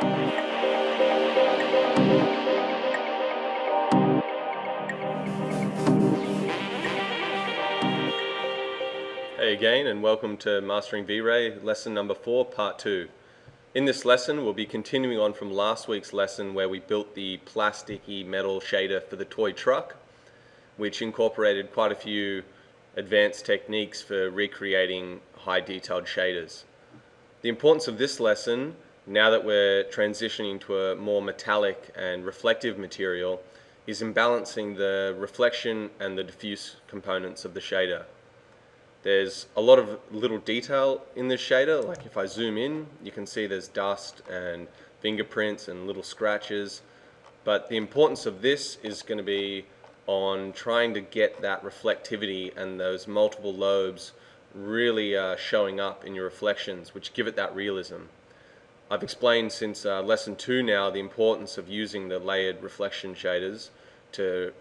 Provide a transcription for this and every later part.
Hey again, and welcome to Mastering V-Ray, lesson number 4, part 2. In this lesson, we'll be continuing on from last week's lesson where we built the plasticky metal shader for the toy truck, which incorporated quite a few advanced techniques for recreating high detailed shaders. The importance of this lesson, now that we're transitioning to a more metallic and reflective material, is in balancing the reflection and the diffuse components of the shader. There's a lot of little detail in this shader, like if I zoom in, you can see there's dust and fingerprints and little scratches, but the importance of this is going to be on trying to get that reflectivity and those multiple lobes really showing up in your reflections, which give it that realism. I've explained since lesson 2 now the importance of using the layered reflection shaders to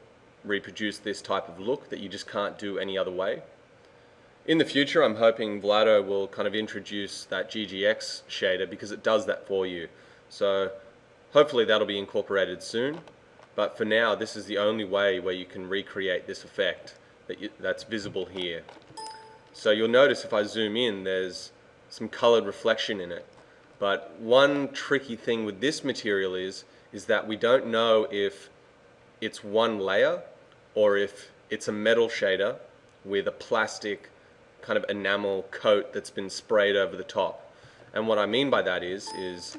reproduce this type of look that you just can't do any other way. In the future, I'm hoping Vlado will kind of introduce that GGX shader because it does that for you. So hopefully that'll be incorporated soon. But for now, this is the only way where you can recreate this effect that's visible here. So you'll notice if I zoom in, there's some colored reflection in it. But one tricky thing with this material is that we don't know if it's one layer or if it's a metal shader with a plastic kind of enamel coat that's been sprayed over the top. And what I mean by that is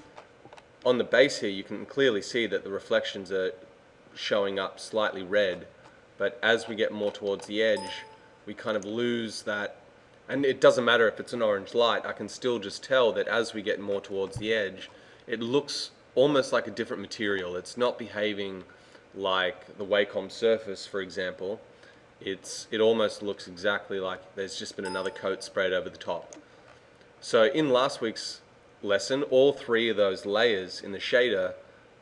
on the base here you can clearly see that the reflections are showing up slightly red, but as we get more towards the edge we kind of lose that, and it doesn't matter if it's an orange light, I can still just tell that as we get more towards the edge it looks almost like a different material. It's not behaving like the Wacom surface, for example. It almost looks exactly like there's just been another coat sprayed over the top. So in last week's lesson, all 3 of those layers in the shader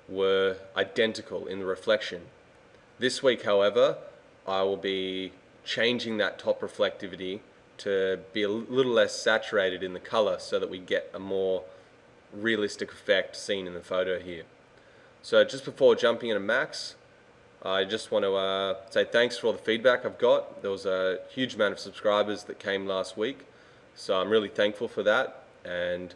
were identical in the reflection. This week, however, I will be changing that top reflectivity to be a little less saturated in the color so that we get a more realistic effect seen in the photo here. So just before jumping into Max, I just want to say thanks for all the feedback I've got. There was a huge amount of subscribers that came last week, so I'm really thankful for that. And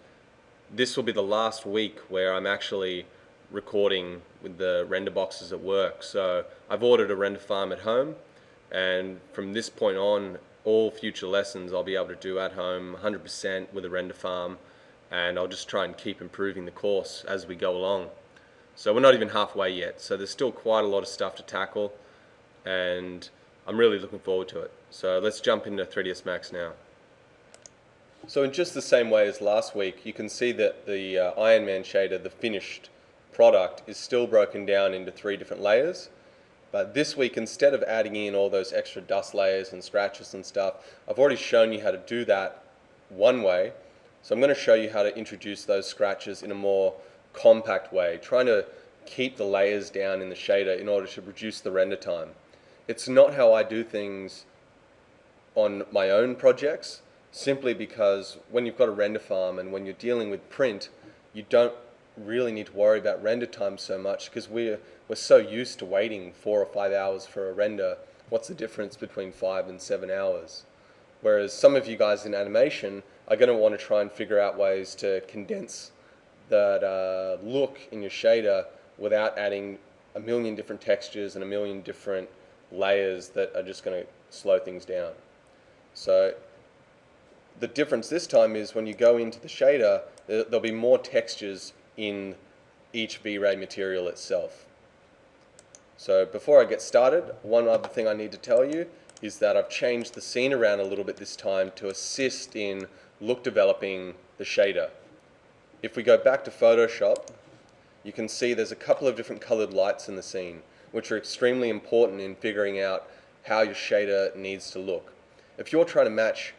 this will be the last week where I'm actually recording with the render boxes at work. So I've ordered a render farm at home, and from this point on, all future lessons I'll be able to do at home 100% with a render farm, and I'll just try and keep improving the course as we go along. So we're not even halfway yet, so there's still quite a lot of stuff to tackle, and I'm really looking forward to it. So let's jump into 3ds Max now. So in just the same way as last week, you can see that the Iron Man shader, the finished product, is still broken down into 3 different layers. But this week, instead of adding in all those extra dust layers and scratches and stuff, I've already shown you how to do that one way. So I'm going to show you how to introduce those scratches in a more compact way, trying to keep the layers down in the shader in order to reduce the render time. It's not how I do things on my own projects, simply because when you've got a render farm and when you're dealing with print, you don't really need to worry about render time so much because we're so used to waiting 4 or 5 hours for a render. What's the difference between 5 and 7 hours? Whereas some of you guys in animation are going to want to try and figure out ways to condense that look in your shader without adding a million different textures and a million different layers that are just going to slow things down. So the difference this time is when you go into the shader, there'll be more textures in each V-Ray material itself. So before I get started, one other thing I need to tell you is that I've changed the scene around a little bit this time to assist in look developing the shader. If we go back to Photoshop, you can see there's a couple of different colored lights in the scene, which are extremely important in figuring out how your shader needs to look. If you're trying to match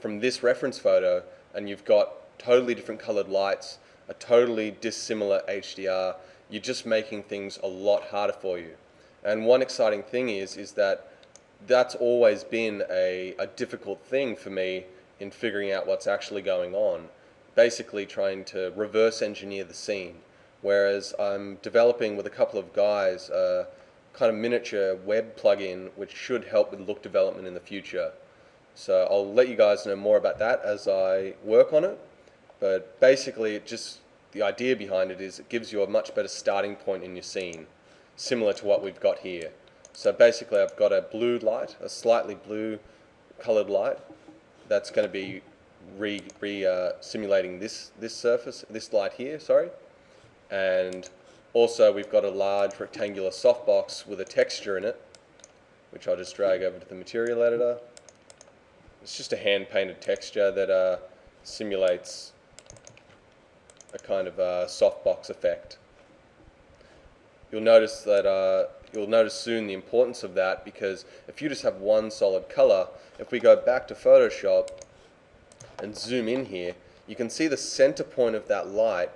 from this reference photo and you've got totally different colored lights, a totally dissimilar HDR, you're just making things a lot harder for you. And one exciting thing is that that's always been a difficult thing for me in figuring out what's actually going on. basically trying to reverse engineer the scene. Whereas I'm developing with a couple of guys a kind of miniature web plugin which should help with look development in the future. So I'll let you guys know more about that as I work on it. But basically, the idea behind it is it gives you a much better starting point in your scene, similar to what we've got here. So basically, I've got a blue light, a slightly blue colored light, that's going to be simulating this surface, this light here, sorry. And also we've got a large rectangular softbox with a texture in it, which I'll just drag over to the material editor. It's just a hand-painted texture that simulates a kind of softbox effect. You'll notice soon the importance of that, because if you just have one solid color, if we go back to Photoshop and zoom in here, you can see the center point of that light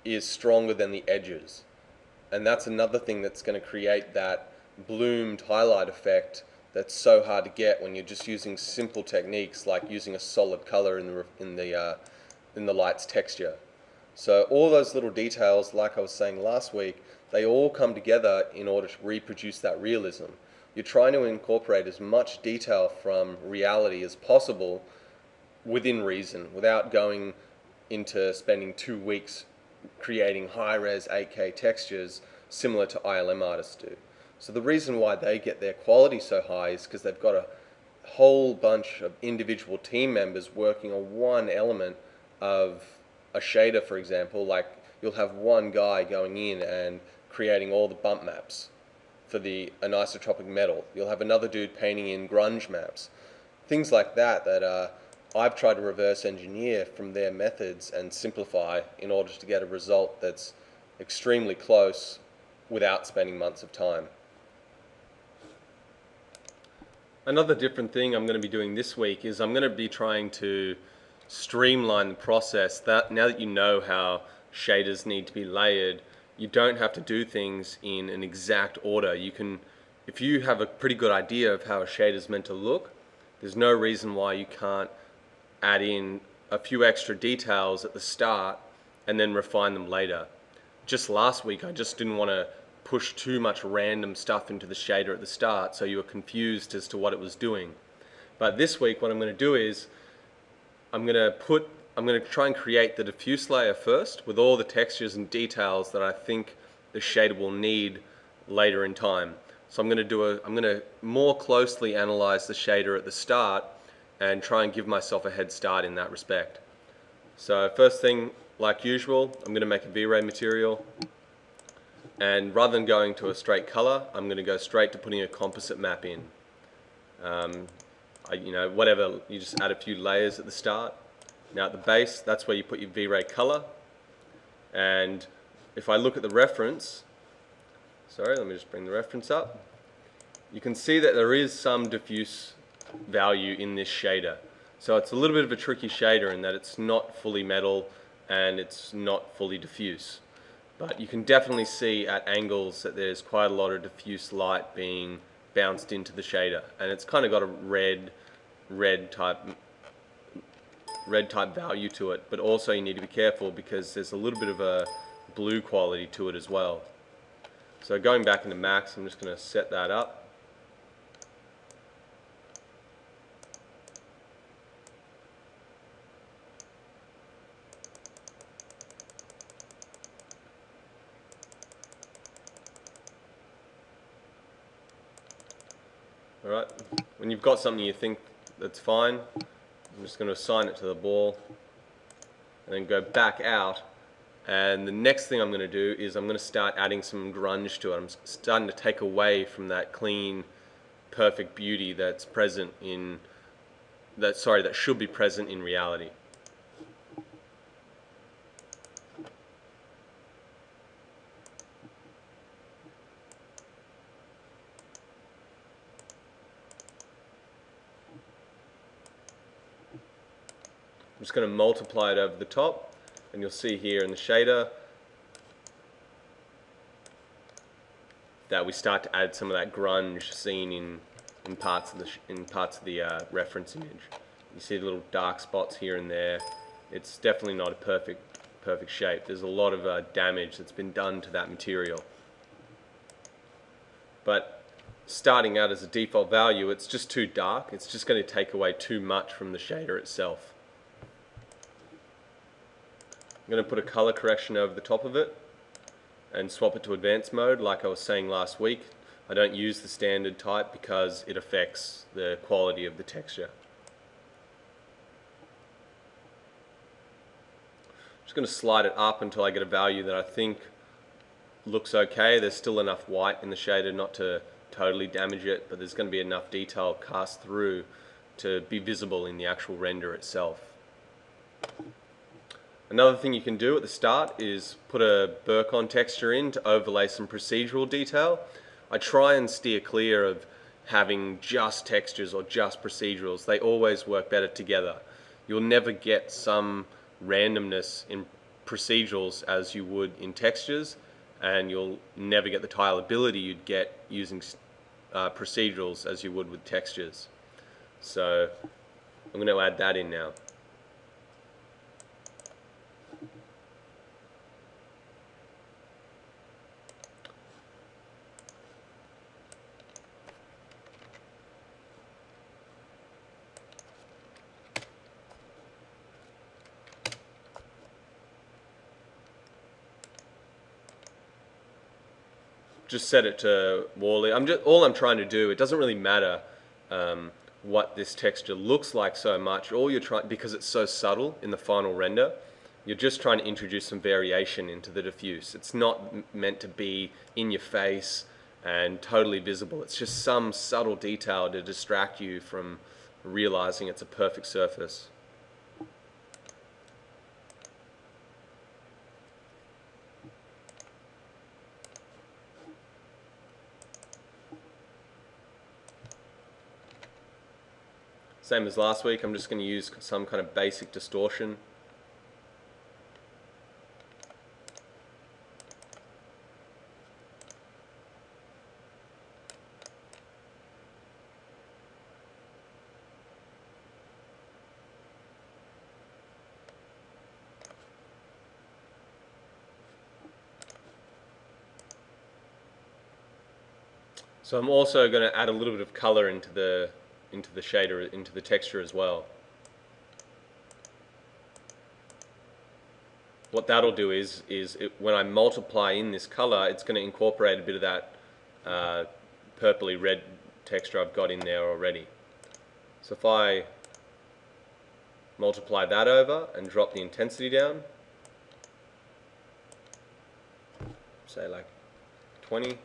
is stronger than the edges. And that's another thing that's going to create that bloomed highlight effect that's so hard to get when you're just using simple techniques like using a solid color in the light's texture. So all those little details, like I was saying last week, they all come together in order to reproduce that realism. You're trying to incorporate as much detail from reality as possible within reason, without going into spending 2 weeks creating high-res 8K textures similar to ILM artists do. So the reason why they get their quality so high is because they've got a whole bunch of individual team members working on one element of a shader, for example. Like, you'll have one guy going in and creating all the bump maps for the anisotropic metal. You'll have another dude painting in grunge maps. Things like that I've tried to reverse engineer from their methods and simplify in order to get a result that's extremely close without spending months of time. Another different thing I'm going to be doing this week is I'm going to be trying to streamline the process. That now that you know how shaders need to be layered, you don't have to do things in an exact order. You can, if you have a pretty good idea of how a shader is meant to look, there's no reason why you can't add in a few extra details at the start and then refine them later. Just last week I just didn't want to push too much random stuff into the shader at the start so you were confused as to what it was doing. But this week what I'm going to do is I'm going to try and create the diffuse layer first with all the textures and details that I think the shader will need later in time. So I'm going to more closely analyze the shader at the start and try and give myself a head start in that respect. So first thing, like usual, I'm going to make a V-Ray material, and rather than going to a straight color, I'm going to go straight to putting a composite map in. Whatever, you just add a few layers at the start. Now at the base, that's where you put your V-Ray color. And if I look at the reference, sorry, let me just bring the reference up. You can see that there is some diffuse value in this shader. So it's a little bit of a tricky shader in that it's not fully metal and it's not fully diffuse. But you can definitely see at angles that there's quite a lot of diffuse light being bounced into the shader, and it's kind of got a red type value to it. But also you need to be careful because there's a little bit of a blue quality to it as well. So going back into Max, I'm just going to set that up. Alright, when you've got something you think that's fine, I'm just going to assign it to the ball and then go back out, and the next thing I'm going to do is I'm going to start adding some grunge to it. I'm starting to take away from that clean, perfect beauty that's present in that should be present in reality. I'm just going to multiply it over the top, and you'll see here in the shader that we start to add some of that grunge seen in parts of the reference image. You see the little dark spots here and there, it's definitely not a perfect shape. There's a lot of damage that's been done to that material. But starting out as a default value, it's just too dark. It's just going to take away too much from the shader itself. I'm going to put a color correction over the top of it and swap it to advanced mode. Like I was saying last week, I don't use the standard type because it affects the quality of the texture. I'm just going to slide it up until I get a value that I think looks okay. There's still enough white in the shader not to totally damage it, but there's going to be enough detail cast through to be visible in the actual render itself. Another thing you can do at the start is put a Burcon texture in to overlay some procedural detail. I try and steer clear of having just textures or just procedurals. They always work better together. You'll never get some randomness in procedurals as you would in textures, and you'll never get the tileability you'd get using procedurals as you would with textures. So I'm going to add that in now. Just set it to Wall-E. All I'm trying to do, it doesn't really matter what this texture looks like so much. All you're trying, because it's so subtle in the final render, you're just trying to introduce some variation into the diffuse. It's not meant to be in your face and totally visible. It's just some subtle detail to distract you from realizing it's a perfect surface. Same as last week, I'm just going to use some kind of basic distortion. So I'm also going to add a little bit of color into the shader, into the texture as well. What that'll do is when I multiply in this color, it's going to incorporate a bit of that purpley red texture I've got in there already. So if I multiply that over and drop the intensity down, say like 20,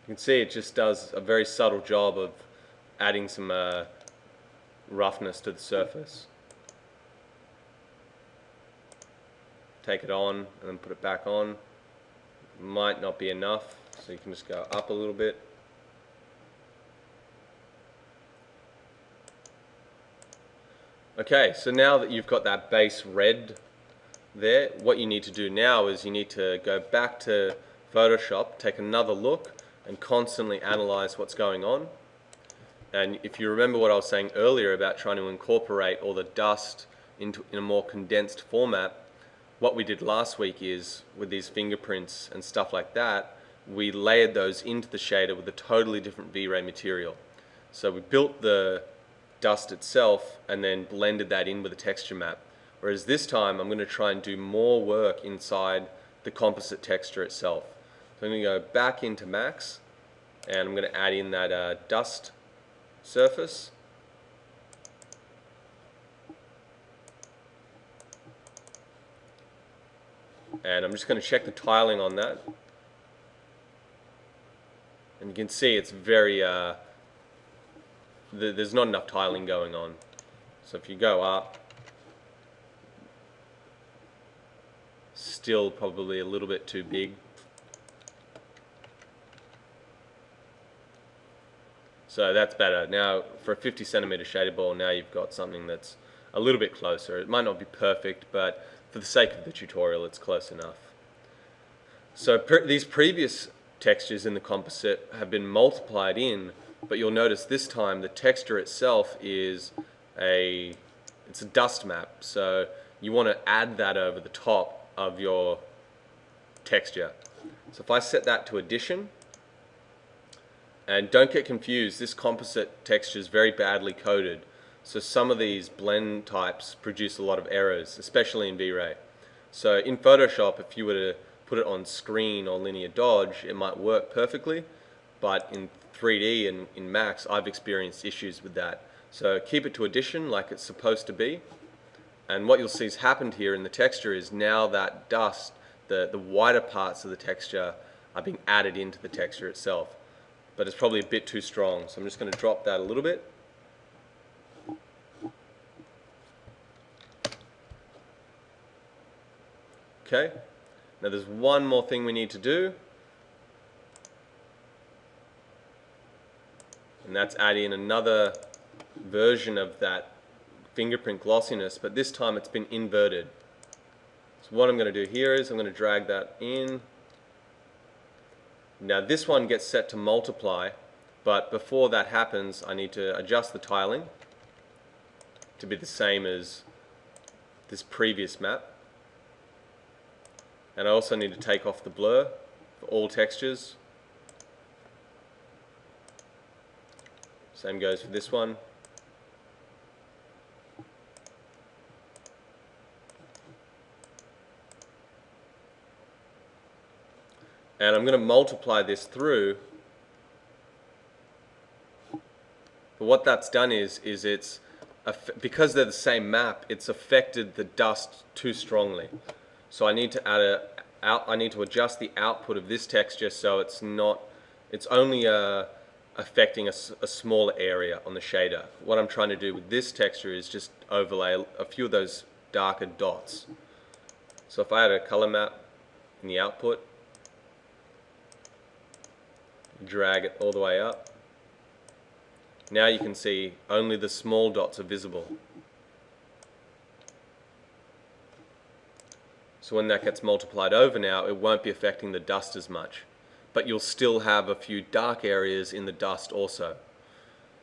you can see it just does a very subtle job of adding some roughness to the surface. Take it on and then put it back on. Might not be enough, so you can just go up a little bit. Okay, so now that you've got that base red there, what you need to do now is you need to go back to Photoshop, take another look, and constantly analyze what's going on. And if you remember what I was saying earlier about trying to incorporate all the dust in a more condensed format, what we did last week is, with these fingerprints and stuff like that, we layered those into the shader with a totally different V-Ray material. So we built the dust itself and then blended that in with a texture map. Whereas this time I'm going to try and do more work inside the composite texture itself. So I'm going to go back into Max, and I'm going to add in that dust surface. And I'm just going to check the tiling on that. And you can see it's very, there's not enough tiling going on. So if you go up, still probably a little bit too big. So that's better. Now for a 50 centimeter shader ball, now you've got something that's a little bit closer. It might not be perfect, but for the sake of the tutorial, it's close enough. So these previous textures in the composite have been multiplied in but you'll notice this time the texture itself is it's a dust map, so you want to add that over the top of your texture. So if I set that to addition, and don't get confused, this composite texture is very badly coded, so some of these blend types produce a lot of errors, especially in V-Ray. So in Photoshop, if you were to put it on screen or linear dodge, it might work perfectly, but in 3D and in Max, I've experienced issues with that. So keep it to addition like it's supposed to be, and what you'll see has happened here in the texture is now that dust, the whiter parts of the texture are being added into the texture itself. But it's probably a bit too strong, so I'm just going to drop that a little bit. Okay, now there's one more thing we need to do, and that's add in another version of that fingerprint glossiness, but this time it's been inverted. So what I'm going to do here is I'm going to drag that in. Now this one gets set to multiply, but before that happens I need to adjust the tiling to be the same as this previous map. And I also need to take off the blur for all textures. Same goes for this one. And I'm going to multiply this through. But what that's done is it's, because they're the same map, it's affected the dust too strongly. So I need to I need to adjust the output of this texture so it's only affecting a smaller area on the shader. What I'm trying to do with this texture is just overlay a few of those darker dots. So if I had a color map in the output, drag it all the way up, now you can see only the small dots are visible. So when that gets multiplied over now, it won't be affecting the dust as much, but you'll still have a few dark areas in the dust also.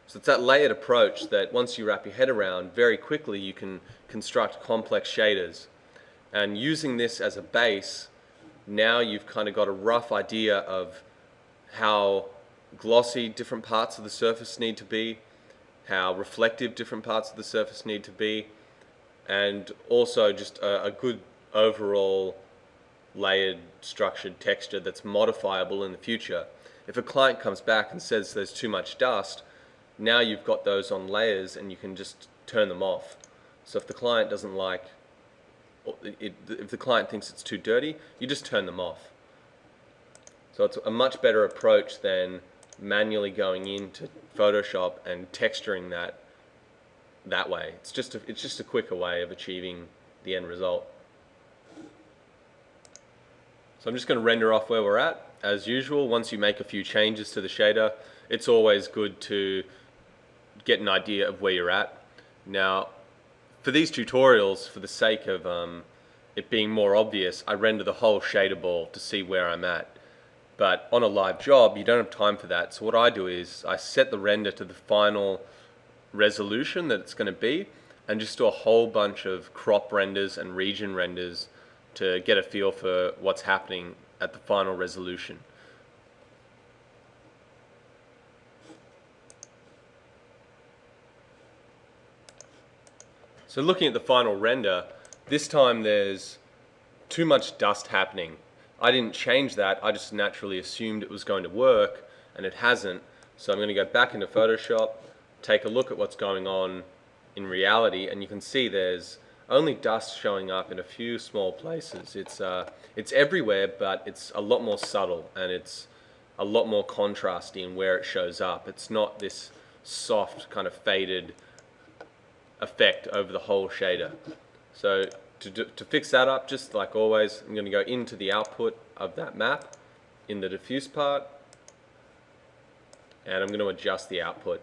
So it's that layered approach that once you wrap your head around, very quickly you can construct complex shaders. And using this as a base, now you've kind of got a rough idea of how glossy different parts of the surface need to be, how reflective different parts of the surface need to be, and also just a good overall layered structured texture that's modifiable in the future. If a client comes back and says there's too much dust, now you've got those on layers and you can just turn them off. So if the client doesn't like it, if the client thinks it's too dirty, you just turn them off. So it's a much better approach than manually going into Photoshop and texturing that way. It's just a quicker way of achieving the end result. So I'm just going to render off where we're at. As usual, once you make a few changes to the shader, it's always good to get an idea of where you're at. Now, for these tutorials, for the sake of it being more obvious, I render the whole shader ball to see where I'm at. But on a live job, you don't have time for that. So what I do is I set the render to the final resolution that it's going to be, and just do a whole bunch of crop renders and region renders to get a feel for what's happening at the final resolution. So looking at the final render, this time there's too much dust happening. I didn't change that, I just naturally assumed it was going to work, and it hasn't. So I'm going to go back into Photoshop, take a look at what's going on in reality, and you can see there's only dust showing up in a few small places. It's everywhere, but it's a lot more subtle, and it's a lot more contrasty in where it shows up. It's not this soft kind of faded effect over the whole shader. So to fix that up, just like always, I'm going to go into the output of that map in the diffuse part, and I'm going to adjust the output.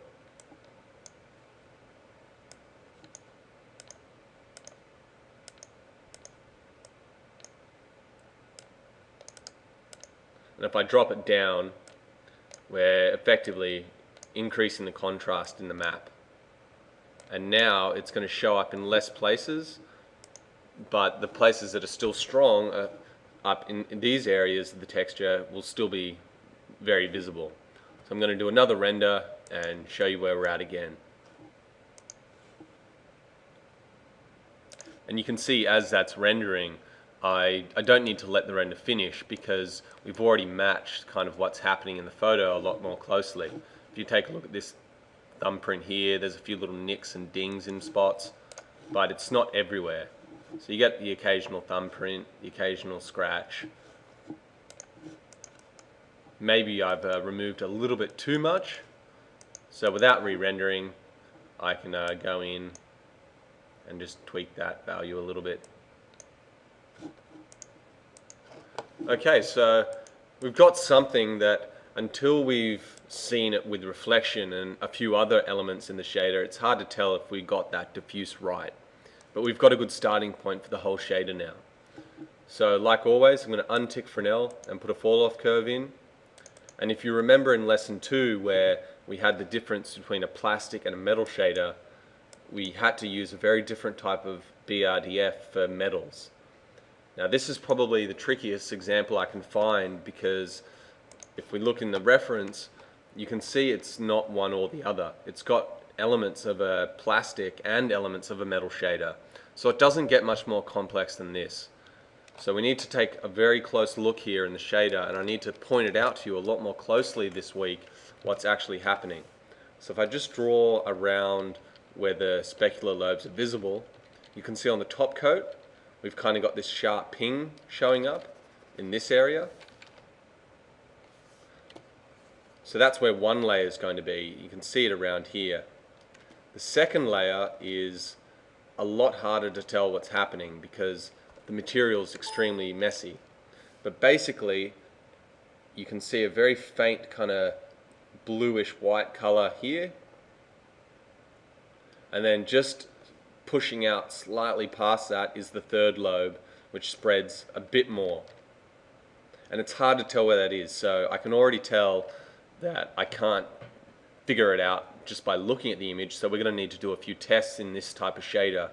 And if I drop it down, we're effectively increasing the contrast in the map. And now it's going to show up in less places, but the places that are still strong up in these areas of the texture will still be very visible. So I'm going to do another render and show you where we're at again. And you can see as that's rendering, I don't need to let the render finish because we've already matched kind of what's happening in the photo a lot more closely. If you take a look at this thumbprint here, there's a few little nicks and dings in spots, but it's not everywhere. So you get the occasional thumbprint, the occasional scratch. Maybe I've removed a little bit too much. So without re-rendering, I can go in and just tweak that value a little bit. Okay, so we've got something that until we've seen it with reflection and a few other elements in the shader, it's hard to tell if we got that diffuse right. But we've got a good starting point for the whole shader now. So like always, I'm going to untick Fresnel and put a fall off curve in. And if you remember in lesson 2 where we had the difference between a plastic and a metal shader, we had to use a very different type of BRDF for metals. Now this is probably the trickiest example I can find because if we look in the reference, you can see it's not one or the other. It's got elements of a plastic and elements of a metal shader. So it doesn't get much more complex than this. So we need to take a very close look here in the shader, and I need to point it out to you a lot more closely this week what's actually happening. So if I just draw around where the specular lobes are visible, you can see on the top coat we've kind of got this sharp ping showing up in this area. So that's where one layer is going to be. You can see it around here. The second layer is a lot harder to tell what's happening because the material is extremely messy. But basically, you can see a very faint kind of bluish white color here. And then just pushing out slightly past that is the third lobe, which spreads a bit more. And it's hard to tell where that is. So I can already tell that I can't figure it out just by looking at the image. So we're going to need to do a few tests in this type of shader.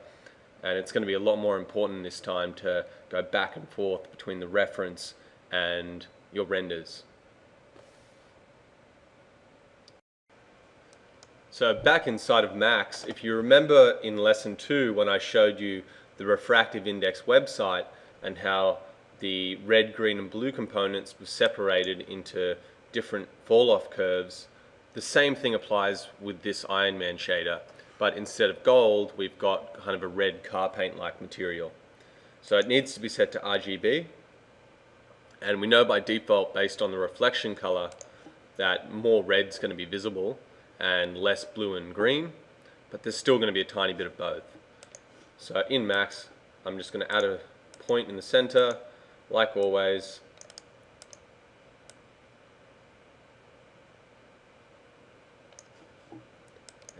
And it's going to be a lot more important this time to go back and forth between the reference and your renders. So back inside of Max, if you remember in lesson 2 when I showed you the refractive index website and how the red, green and blue components were separated into different fall-off curves, the same thing applies with this Iron Man shader. But instead of gold, we've got kind of a red car paint-like material. So it needs to be set to RGB. And we know by default, based on the reflection color, that more red's going to be visible and less blue and green. But there's still going to be a tiny bit of both. So in Max, I'm just going to add a point in the center, like always.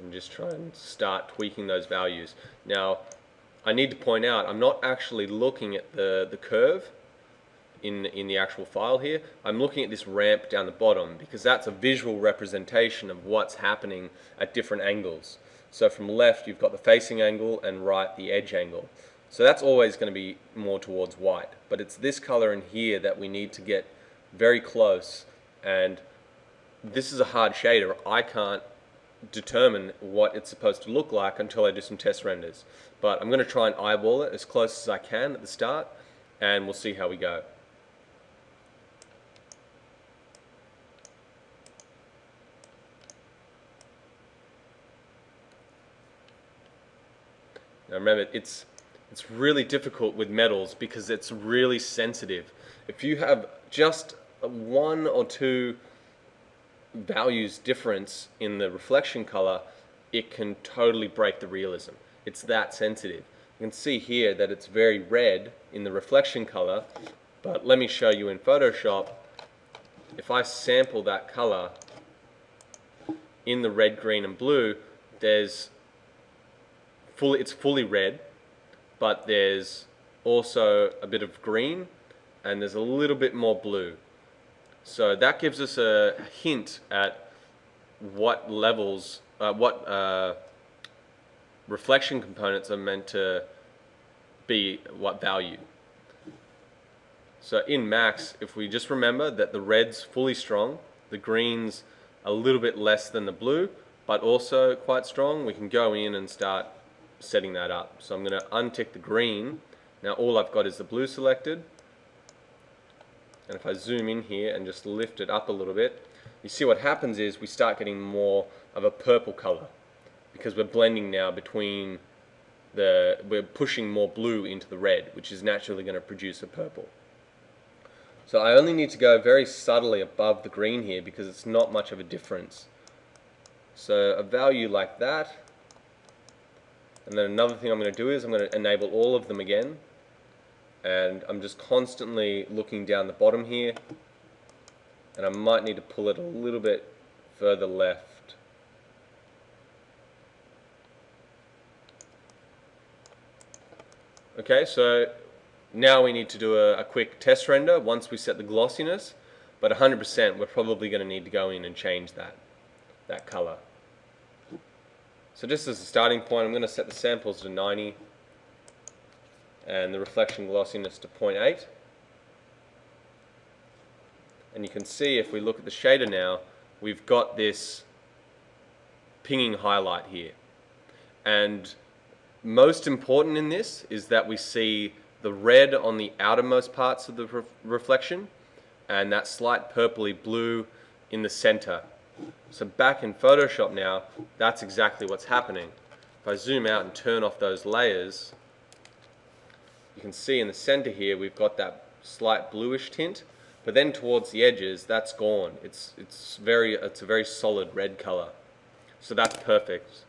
And just try and start tweaking those values. Now, I need to point out, I'm not actually looking at the curve in the actual file here. I'm looking at this ramp down the bottom because that's a visual representation of what's happening at different angles. So from left, you've got the facing angle and right, the edge angle. So that's always going to be more towards white. But it's this color in here that we need to get very close. And this is a hard shader. I can't determine what it's supposed to look like until I do some test renders. But I'm going to try and eyeball it as close as I can at the start, and we'll see how we go. Now remember, it's really difficult with metals because it's really sensitive. If you have just one or two values difference in the reflection color, it can totally break the realism. It's that sensitive. You can see here that it's very red in the reflection color, but let me show you in Photoshop. If I sample that color in the red, green and blue, it's fully red, but there's also a bit of green and there's a little bit more blue. So that gives us a hint at what levels, what reflection components are meant to be what value. So in max, if we just remember that the red's fully strong, the green's a little bit less than the blue, but also quite strong, we can go in and start setting that up. So I'm going to untick the green. Now all I've got is the blue selected. And if I zoom in here and just lift it up a little bit, you see what happens is we start getting more of a purple color because we're blending now between we're pushing more blue into the red, which is naturally going to produce a purple. So I only need to go very subtly above the green here because it's not much of a difference. So a value like that. And then another thing I'm going to do is I'm going to enable all of them again. And I'm just constantly looking down the bottom here. And I might need to pull it a little bit further left. Okay, so now we need to do a quick test render once we set the glossiness, but 100% we're probably going to need to go in and change that color. So just as a starting point, I'm going to set the samples to 90 and the reflection glossiness to 0.8. And you can see if we look at the shader now, we've got this pinging highlight here. And most important in this is that we see the red on the outermost parts of the reflection and that slight purpley blue in the center. So back in Photoshop now, that's exactly what's happening. If I zoom out and turn off those layers, you can see in the center here we've got that slight bluish tint, but then towards the edges that's gone. It's a very solid red color. So that's perfect.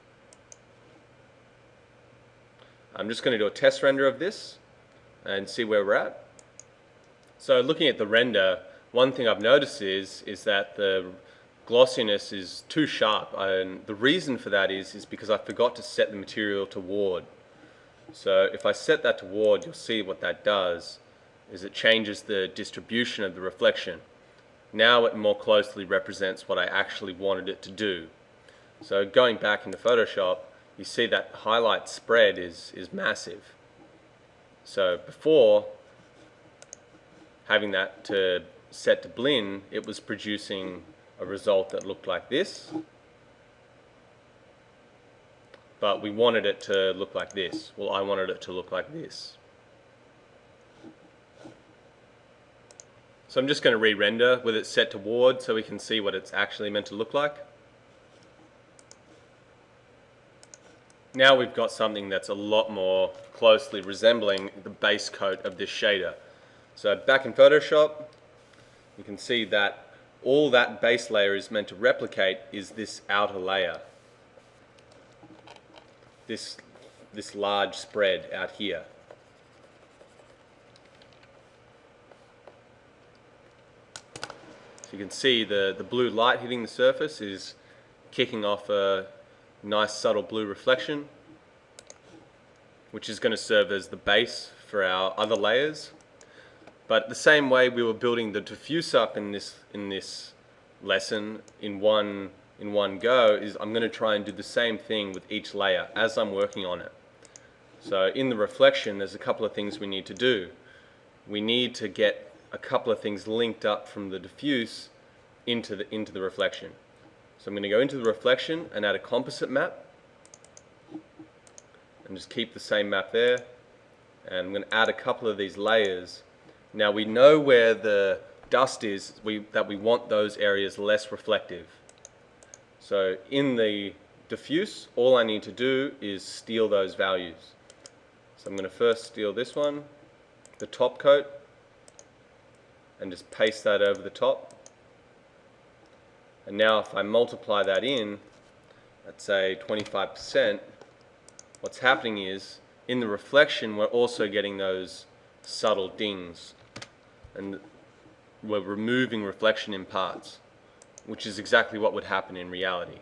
I'm just going to do a test render of this and see where we're at. So looking at the render, one thing I've noticed is that the glossiness is too sharp, and the reason for that is because I forgot to set the material to ward. So if I set that to ward, you'll see what that does is it changes the distribution of the reflection. Now it more closely represents what I actually wanted it to do. So going back into Photoshop, you see that highlight spread is massive. So before having that set to blend, it was producing a result that looked like this. But we wanted it to look like this. Well, I wanted it to look like this. So I'm just going to re-render with it set to ward so we can see what it's actually meant to look like. Now we've got something that's a lot more closely resembling the base coat of this shader. So back in Photoshop, you can see that all that base layer is meant to replicate is this outer layer. This large spread out here. So you can see the blue light hitting the surface is kicking off a nice subtle blue reflection, which is going to serve as the base for our other layers. But the same way we were building the diffuse up in this lesson in one go is I'm going to try and do the same thing with each layer as I'm working on it. So in the reflection, there's a couple of things we need to do. We need to get a couple of things linked up from the diffuse into the reflection. So I'm going to go into the reflection and add a composite map and just keep the same map there, and I'm going to add a couple of these layers. Now we know where the dust is, that we want those areas less reflective. So in the diffuse, all I need to do is steal those values. So I'm going to first steal this one, the top coat, and just paste that over the top. And now if I multiply that in, let's say 25%, what's happening is in the reflection we're also getting those subtle dings, and we're removing reflection in parts, which is exactly what would happen in reality.